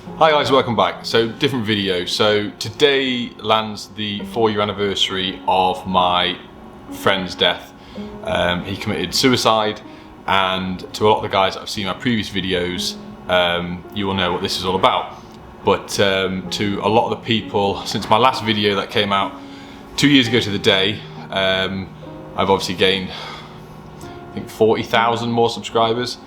Hi guys, welcome back. So different video. So today lands the 4-year anniversary of my friend's death. He committed suicide, and to a lot of the guys that have seen my previous videos, you will know what this is all about. But to a lot of the people, since my last video that came out 2 years ago to the day, I've obviously gained, I think, 40,000 more subscribers.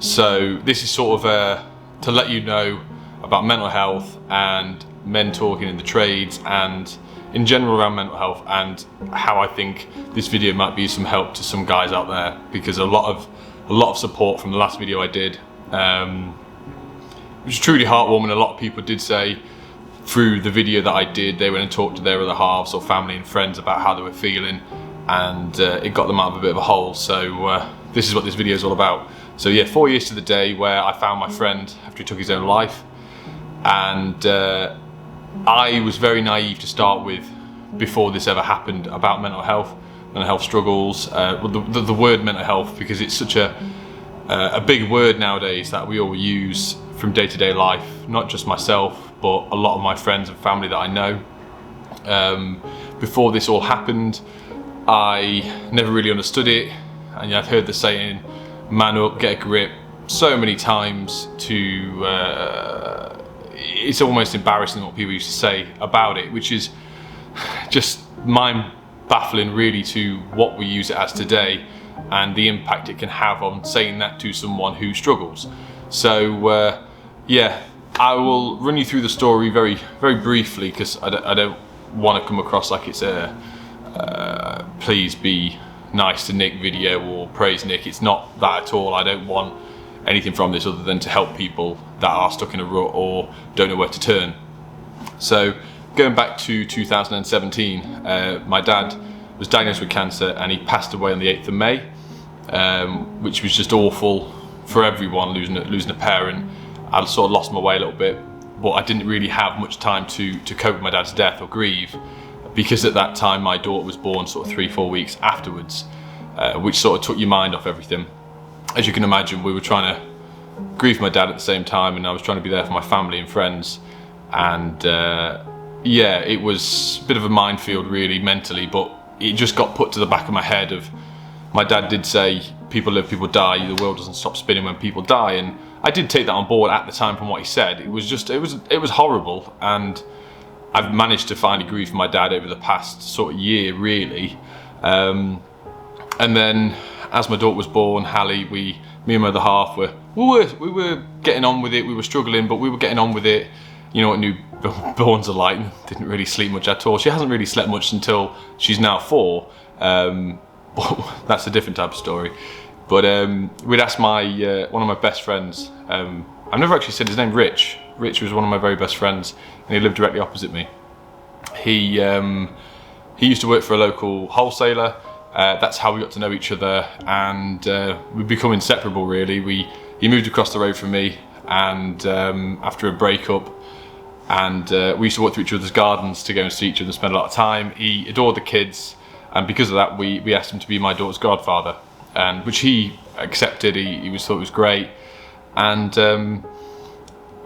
So this is sort of to let you know about mental health and men talking in the trades and in general around mental health, and how I think this video might be some help to some guys out there, because a lot of support from the last video I did. It was truly heartwarming. A lot of people did say through the video that I did, they went and talked to their other halves or family and friends about how they were feeling, and it got them out of a bit of a hole. So this is what this video is all about. So yeah, 4 years to the day where I found my friend after he took his own life. And I was very naive to start with before this ever happened about mental health struggles. The word mental health, because it's such a big word nowadays that we all use from day-to-day life, not just myself, but a lot of my friends and family that I know. Before this all happened, I never really understood it, and I've heard the saying, man up, get a grip, so many times to it's almost embarrassing what people used to say about it, which is just mind baffling really to what we use it as today and the impact it can have on saying that to someone who struggles. So yeah, I will run you through the story very briefly, because I don't want to come across like it's a please be nice to Nick video or praise Nick. It's not that at all. I don't want anything from this other than to help people that are stuck in a rut or don't know where to turn. So going back to 2017, my dad was diagnosed with cancer and he passed away on the 8th of May, which was just awful for everyone, losing a parent. I sort of lost my way a little bit, but I didn't really have much time to cope with my dad's death or grieve, because at that time my daughter was born sort of 3-4 weeks afterwards, which sort of took your mind off everything. As you can imagine, we were trying to grieve my dad at the same time, and I was trying to be there for my family and friends. And yeah, it was a bit of a minefield really mentally, but it just got put to the back of my head of, my dad did say, people live, people die, the world doesn't stop spinning when people die. And I did take that on board at the time from what he said. It was horrible, and I've managed to finally grieve for my dad over the past sort of year really. And then as my daughter was born, Hallie, me and my other half we were getting on with it. We were struggling, but we were getting on with it. You know what newborns are like, didn't really sleep much at all. She hasn't really slept much until she's now 4. But that's a different type of story. But we'd asked one of my best friends, I've never actually said his name, Rich. Rich was one of my very best friends, and he lived directly opposite me. He used to work for a local wholesaler. That's how we got to know each other, and we've become inseparable really. He moved across the road from me, and after a breakup, and we used to walk through each other's gardens to go and see each other and spend a lot of time. He adored the kids, and because of that we asked him to be my daughter's godfather, and which he accepted. He thought it was great. And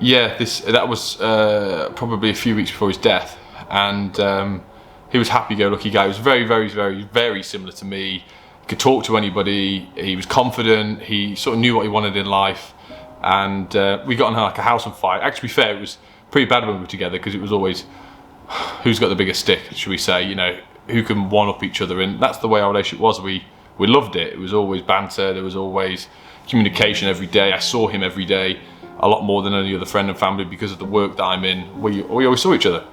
yeah, that was probably a few weeks before his death, and he was happy-go-lucky guy. He was very similar to me. He could talk to anybody. He was confident. He sort of knew what he wanted in life. And we got in like a house on fire. Actually, to be fair, it was pretty bad when we were together, because it was always who's got the biggest stick, should we say? You know, who can one-up each other. And that's the way our relationship was. We loved it. It was always banter. There was always communication every day. I saw him every day, a lot more than any other friend and family, because of the work that I'm in. We always saw each other.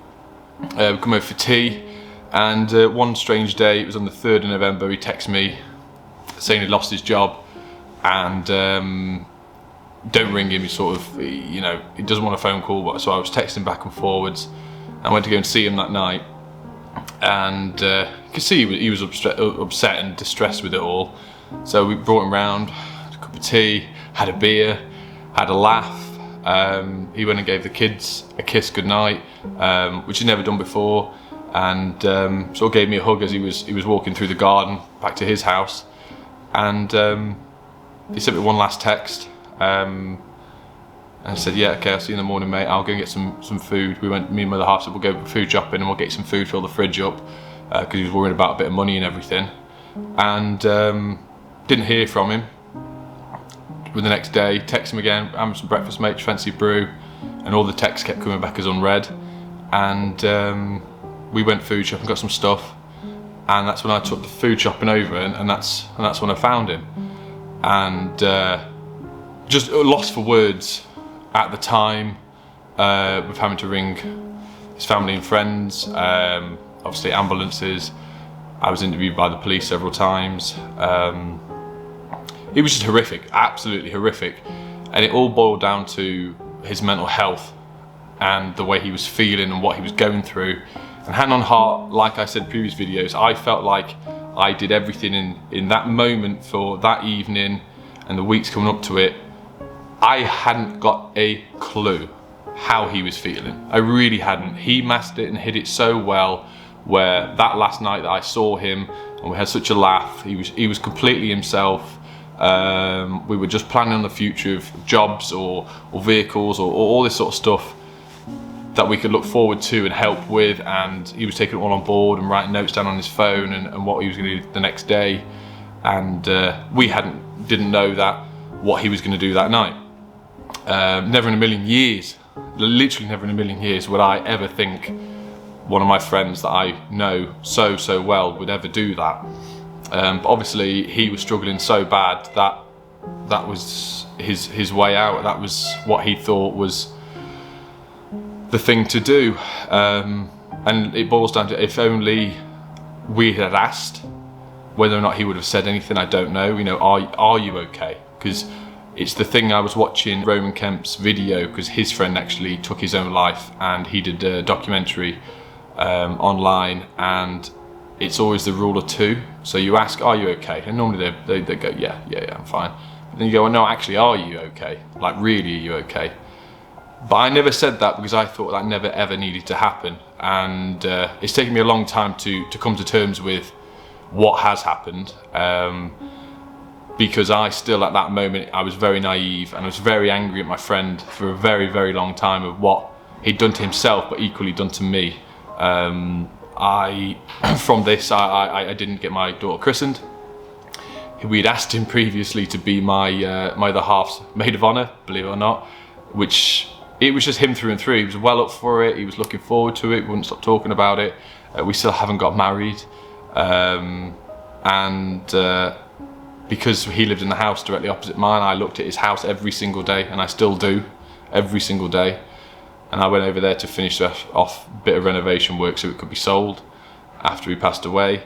Come over for tea. And one strange day, it was on the 3rd of November, he texted me saying he'd lost his job, and don't ring him. He sort of, you know, he doesn't want a phone call. So I was texting back and forwards. I went to go and see him that night, and you could see he was upset and distressed with it all. So we brought him round, had a cup of tea, had a beer, had a laugh. He went and gave the kids a kiss goodnight, which he'd never done before. And sort of gave me a hug as he was walking through the garden back to his house, and he sent me one last text And I said, yeah, okay, I'll see you in the morning, mate. I'll go and get some food. Me and my other half said, we'll go food shopping and we'll get some food, fill the fridge up, because he was worrying about a bit of money and everything. And didn't hear from him. The next day, text him again, having some breakfast, mate, fancy brew, and all the texts kept coming back as unread. And we went food shopping, got some stuff, and that's when I took the food shopping over, and that's when I found him. And just lost for words at the time, with having to ring his family and friends, obviously ambulances. I was interviewed by the police several times. It was just horrific, absolutely horrific. And it all boiled down to his mental health and the way he was feeling and what he was going through. And hand on heart, like I said in previous videos, I felt like I did everything in that moment for that evening and the weeks coming up to it. I hadn't got a clue how he was feeling. I really hadn't. He masked it and hid it so well, where that last night that I saw him and we had such a laugh, he was completely himself. We were just planning on the future of jobs or vehicles or all this sort of stuff that we could look forward to and help with, and he was taking it all on board and writing notes down on his phone and what he was going to do the next day. And we didn't know that what he was going to do that night. Never in a million years, literally never in a million years would I ever think one of my friends that I know so well would ever do that. But obviously he was struggling so bad that was his way out. That was what he thought was the thing to do. And it boils down to, if only we had asked, whether or not he would have said anything, I don't know. You know, are you okay? Because it's the thing, I was watching Roman Kemp's video, because his friend actually took his own life, and he did a documentary online, and it's always the rule of two. So you ask, are you okay? And normally they go, yeah, I'm fine. But then you go, well, no, actually, are you okay? Like, really, are you okay? But I never said that because I thought that never ever needed to happen. And it's taken me a long time to come to terms with what has happened. Because I still, at that moment, I was very naive and I was very angry at my friend for a very, very long time of what he'd done to himself, but equally done to me. From this, I didn't get my daughter christened. We'd asked him previously to be my other half's maid of honour, believe it or not, which it was just him through and through. He was well up for it, he was looking forward to it, we wouldn't stop talking about it. We still haven't got married. Because he lived in the house directly opposite mine, I looked at his house every single day, and I still do, every single day. And I went over there to finish off a bit of renovation work so it could be sold after he passed away.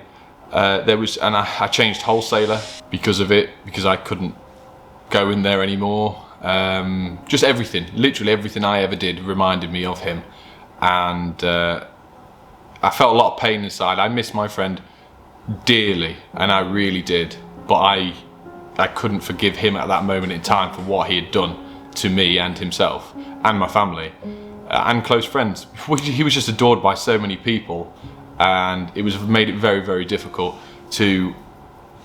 I changed wholesaler because of it, because I couldn't go in there anymore. Just everything, literally everything I ever did reminded me of him. And I felt a lot of pain inside. I miss my friend dearly, and I really did. But I couldn't forgive him at that moment in time for what he had done to me and himself and my family and close friends. He was just adored by so many people, and it made it very, very difficult to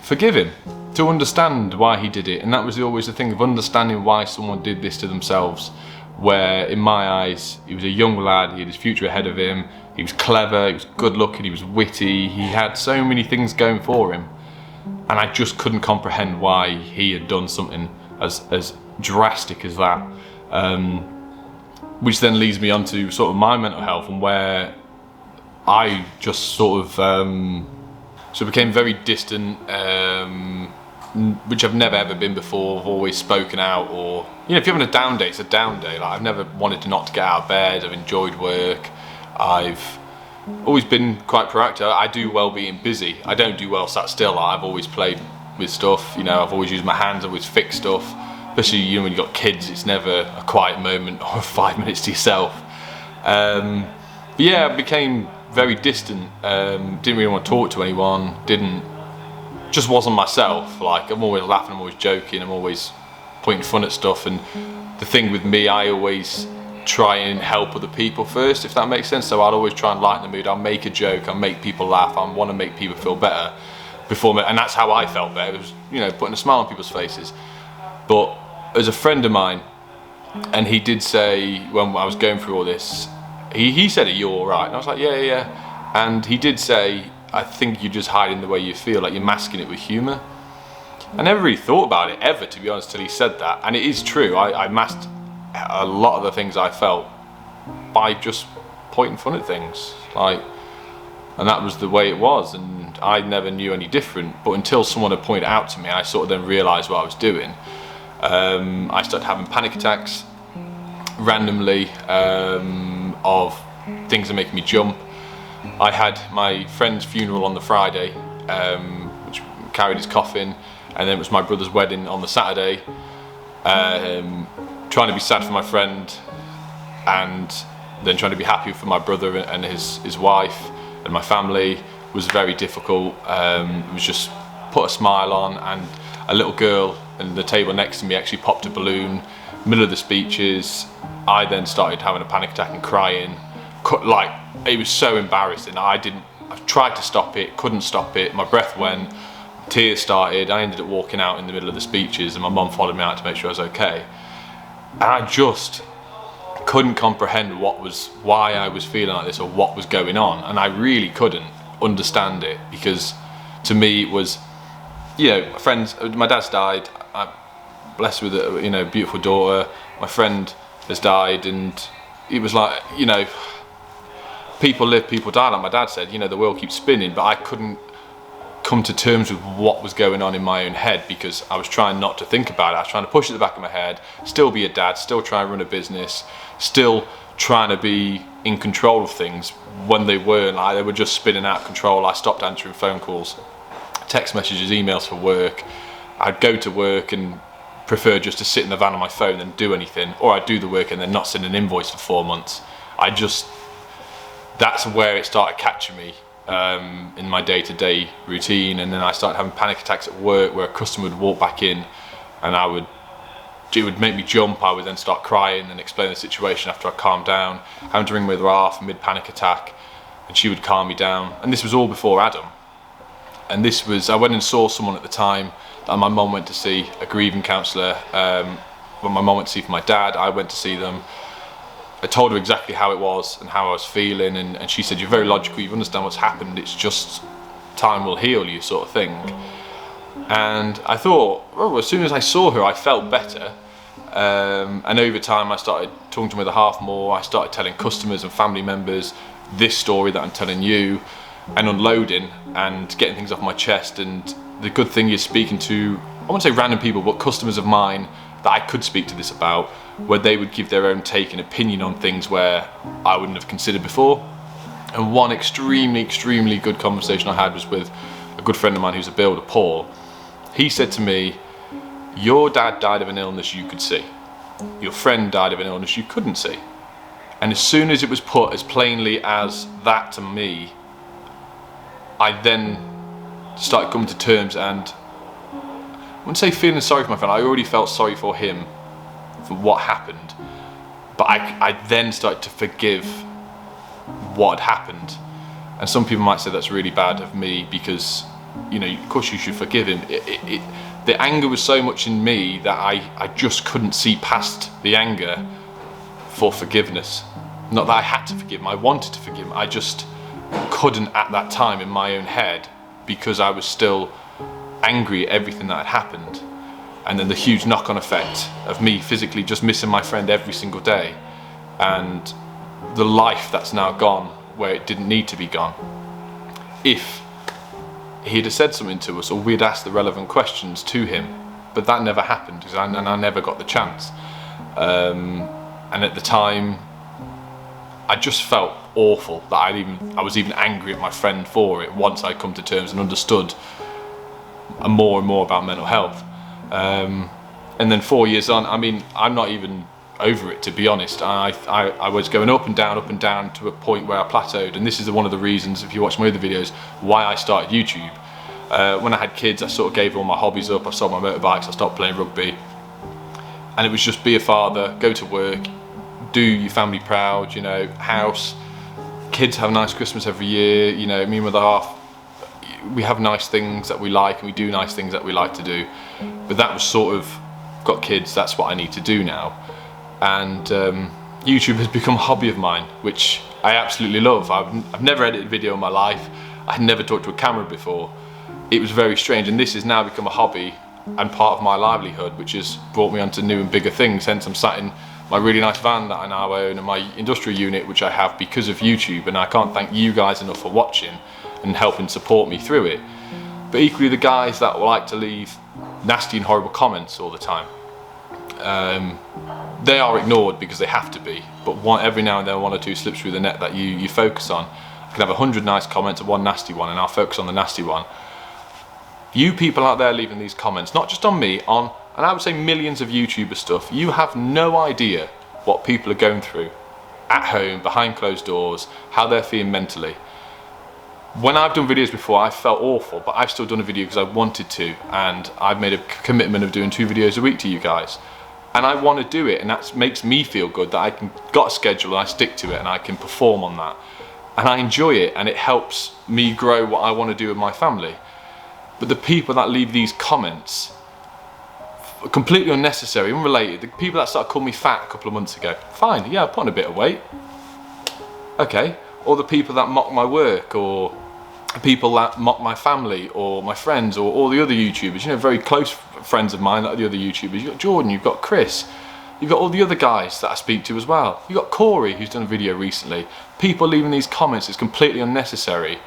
forgive him, to understand why he did it. And that was always the thing of understanding why someone did this to themselves, where in my eyes he was a young lad, he had his future ahead of him, he was clever, he was good looking, he was witty, he had so many things going for him. And I just couldn't comprehend why he had done something as drastic as that. Which then leads me on to sort of my mental health, and where I just sort of became very distant, which I've never ever been before. I've always spoken out, or, you know, if you're having a down day, it's a down day. Like, I've never wanted to not to get out of bed. I've enjoyed work. I've always been quite proactive. I do well being busy. I don't do well sat still. I've always played with stuff, you know, I've always used my hands, I've always fixed stuff. Especially, you know, when you've got kids, it's never a quiet moment or 5 minutes to yourself. But yeah, I became very distant, didn't really want to talk to anyone, just wasn't myself. Like, I'm always laughing, I'm always joking, I'm always pointing fun at stuff. And the thing with me, I always try and help other people first, if that makes sense. So I'll always try and lighten the mood. I'll make a joke, I'll make people laugh, I want to make people feel better and that's how I felt better. It was, you know, putting a smile on people's faces. But as a friend of mine, And he did say, when I was going through all this, he said, "Are you all right?" And I was like, "Yeah, yeah, yeah." And he did say, "I think you're just hiding the way you feel, like you're masking it with humour." I never really thought about it ever, to be honest, till he said that. And it is true, I masked a lot of the things I felt by just pointing fun at things, like, and that was the way it was, and I never knew any different. But until someone had pointed it out to me, I sort of then realised what I was doing. I started having panic attacks randomly, of things that make me jump. I had my friend's funeral on the Friday, which carried his coffin, and then it was my brother's wedding on the Saturday. Trying to be sad for my friend, and then trying to be happy for my brother and his wife and my family was very difficult. It was just put a smile on, and a little girl in the table next to me actually popped a balloon middle of the speeches. I then started having a panic attack and crying. Like, it was so embarrassing. I tried to stop it, couldn't stop it. My breath went, tears started. I ended up walking out in the middle of the speeches, and my mum followed me out to make sure I was okay. And I just couldn't comprehend why I was feeling like this, or what was going on. And I really couldn't understand it, because to me it was, friends. My dad's died. I'm blessed with a beautiful daughter. My friend has died, and it was like, people live, people die, like my dad said. The world keeps spinning, but I couldn't come to terms with what was going on in my own head, because I was trying not to think about it. I was trying to push it at the back of my head, still be a dad, still try and run a business, still trying to be in control of things when they weren't. Like, they were just spinning out of control. I stopped answering phone calls, text messages, emails for work. I'd go to work and prefer just to sit in the van on my phone and do anything, or I'd do the work and then not send an invoice for 4 months. That's where it started catching me in my day-to-day routine. And then I started having panic attacks at work, where a customer would walk back in and it would make me jump. I would then start crying and explain the situation after I calmed down, having to ring my other half mid-panic attack, and she would calm me down. And this was all before Adam. And I went and saw someone at the time that my mum went to see, a grieving counsellor. When my mum went to see for my dad, I went to see them. I told her exactly how it was and how I was feeling, and she said, "You're very logical, you understand what's happened, it's just time will heal you," sort of thing. And I thought, as soon as I saw her, I felt better. And over time I started talking to my other half more. I started telling customers and family members this story that I'm telling you, and unloading and getting things off my chest. And the good thing is speaking to, I won't say random people, but customers of mine that I could speak to this about, where they would give their own take and opinion on things where I wouldn't have considered before. And one extremely, extremely good conversation I had was with a good friend of mine who's a builder, Paul. He said to me, "Your dad died of an illness you could see. Your friend died of an illness you couldn't see." And as soon as it was put as plainly as that to me, I then started coming to terms, and I wouldn't say feeling sorry for my friend. I already felt sorry for him for what happened, but I then started to forgive what had happened. And some people might say that's really bad of me, because of course you should forgive him. The anger was so much in me that I just couldn't see past the anger for forgiveness. Not that I had to forgive him, I wanted to forgive him, I just couldn't at that time in my own head, because I was still angry at everything that had happened. And then the huge knock-on effect of me physically just missing my friend every single day, and the life that's now gone where it didn't need to be gone. If he'd have said something to us, or we'd asked the relevant questions to him, but that never happened, and I never got the chance. And at the time, I just felt awful that I was even angry at my friend for it, once I'd come to terms and understood more and more about mental health. And then 4 years on, I'm not even over it, to be honest. I was going up and down to a point where I plateaued. And this is one of the reasons, if you watch my other videos, why I started YouTube. When I had kids, I sort of gave all my hobbies up. I sold my motorbikes, I stopped playing rugby. And it was just be a father, go to work, do your family proud, house. Kids have a nice Christmas every year, me and my other half, we have nice things that we like, and we do nice things that we like to do. But that was sort of, got kids, that's what I need to do now. and YouTube has become a hobby of mine, which I absolutely love. I've never edited a video in my life. I had never talked to a camera before. It was very strange, and this has now become a hobby and part of my livelihood, which has brought me onto new and bigger things. Hence I'm sat in my really nice van that I now own, and my industrial unit, which I have because of YouTube, and I can't thank you guys enough for watching and helping support me through it. But equally, the guys that like to leave nasty and horrible comments all the time, they are ignored because they have to be, but every now and then one or two slips through the net that you focus on. I can have 100 nice comments and one nasty one, and I'll focus on the nasty one. You people out there leaving these comments, not just on me, and I would say millions of YouTuber stuff, you have no idea what people are going through at home, behind closed doors, how they're feeling mentally. When I've done videos before, I felt awful, but I've still done a video because I wanted to, and I've made a commitment of doing 2 videos a week to you guys. And I want to do it, and that makes me feel good that I got a schedule and I stick to it and I can perform on that. And I enjoy it, and it helps me grow what I want to do with my family. But the people that leave these comments, completely unnecessary, unrelated, the people that started calling me fat a couple of months ago, fine, yeah, I put on a bit of weight, okay. Or the people that mock my work, or people that mock my family or my friends, or all the other YouTubers, you know, very close friends of mine that are the other YouTubers. You've got Jordan, you've got Chris, you've got all the other guys that I speak to as well. You've got Corey, who's done a video recently. People leaving these comments is completely unnecessary,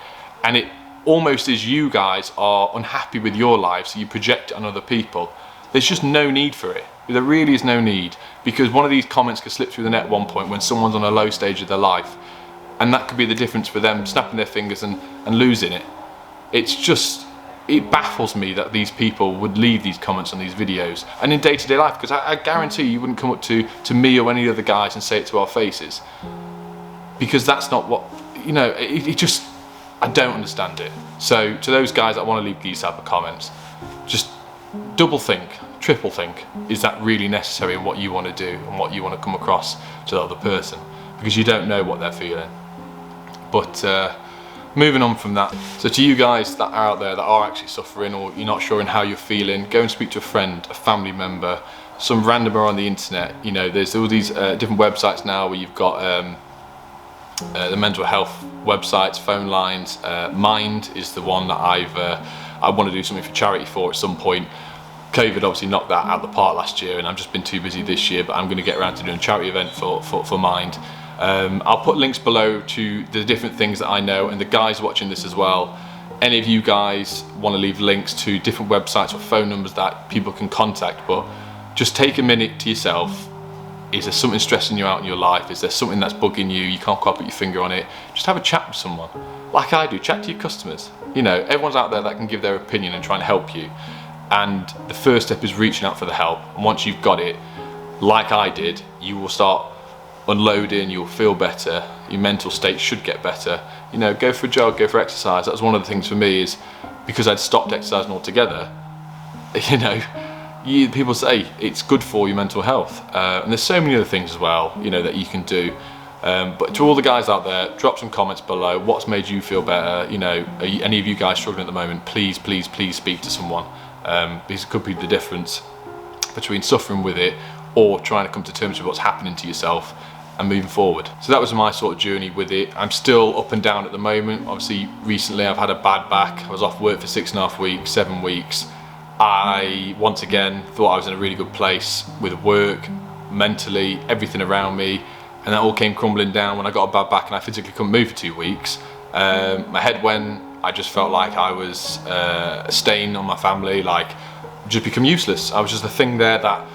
and it almost is you guys are unhappy with your life, so you project it on other people. There's just no need for it. There really is no need, because one of these comments could slip through the net at one point when someone's on a low stage of their life, and that could be the difference for them snapping their fingers and losing it. It's just, it baffles me that these people would leave these comments on these videos and in day-to-day life, because I guarantee you wouldn't come up to me or any other guys and say it to our faces, because that's not what, you know, it just, I don't understand it. So to those guys that want to leave these type of comments, just double think, triple think, is that really necessary in what you want to do and what you want to come across to the other person, because you don't know what they're feeling. But moving on from that, so to you guys that are out there that are actually suffering, or you're not sure in how you're feeling, go and speak to a friend, a family member, some randomer on the internet. You know, there's all these different websites now where you've got the mental health websites, phone lines. Mind is the one that I want to do something for charity for at some point. COVID obviously knocked that out of the park last year, and I've just been too busy this year, but I'm going to get around to doing a charity event for Mind. I'll put links below to the different things that I know, and the guys watching this as well. Any of you guys want to leave links to different websites or phone numbers that people can contact, but just take a minute to yourself. Is there something stressing you out in your life? Is there something that's bugging you? You can't quite put your finger on it. Just have a chat with someone. Like I do, chat to your customers. You know, everyone's out there that can give their opinion and try and help you. And the first step is reaching out for the help. And once you've got it, like I did, you will start unloading, you'll feel better, your mental state should get better. You know, go for a jog, go for exercise. That was one of the things for me, is because I'd stopped exercising altogether, you know, people say it's good for your mental health, and there's so many other things as well, you know, that you can do. But to all the guys out there, drop some comments below. What's made you feel better? You know, any of you guys struggling at the moment, please speak to someone, because it could be the difference between suffering with it or trying to come to terms with what's happening to yourself and moving forward. So that was my sort of journey with it. I'm still up and down at the moment. Obviously recently I've had a bad back. I was off work for 6.5 weeks, 7 weeks. I once again thought I was in a really good place with work, mentally, everything around me, and that all came crumbling down when I got a bad back and I physically couldn't move for 2 weeks. My head went, I just felt like I was a stain on my family, like just become useless. I was just a thing there that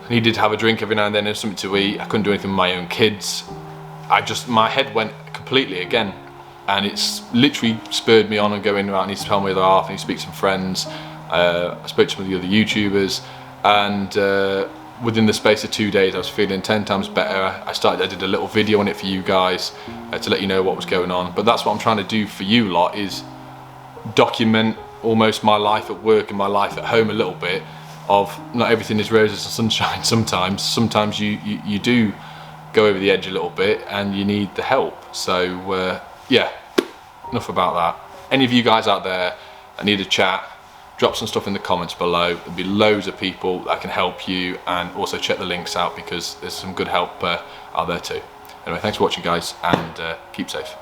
I needed to have a drink every now and then and something to eat. I couldn't do anything with my own kids. My head went completely again, and it's literally spurred me on and going, right, I need to tell my other half, I need to speak to some friends. I spoke to some of the other YouTubers, and within the space of 2 days I was feeling 10 times better. I did a little video on it for you guys to let you know what was going on. But that's what I'm trying to do for you lot, is document almost my life at work and my life at home a little bit, of not everything is roses and sunshine. Sometimes you do go over the edge a little bit and you need the help. So yeah, enough about that. Any of you guys out there that need a chat, drop some stuff in the comments below. There'll be loads of people that can help you, and also check the links out because there's some good help out there too. Anyway, thanks for watching guys, and keep safe.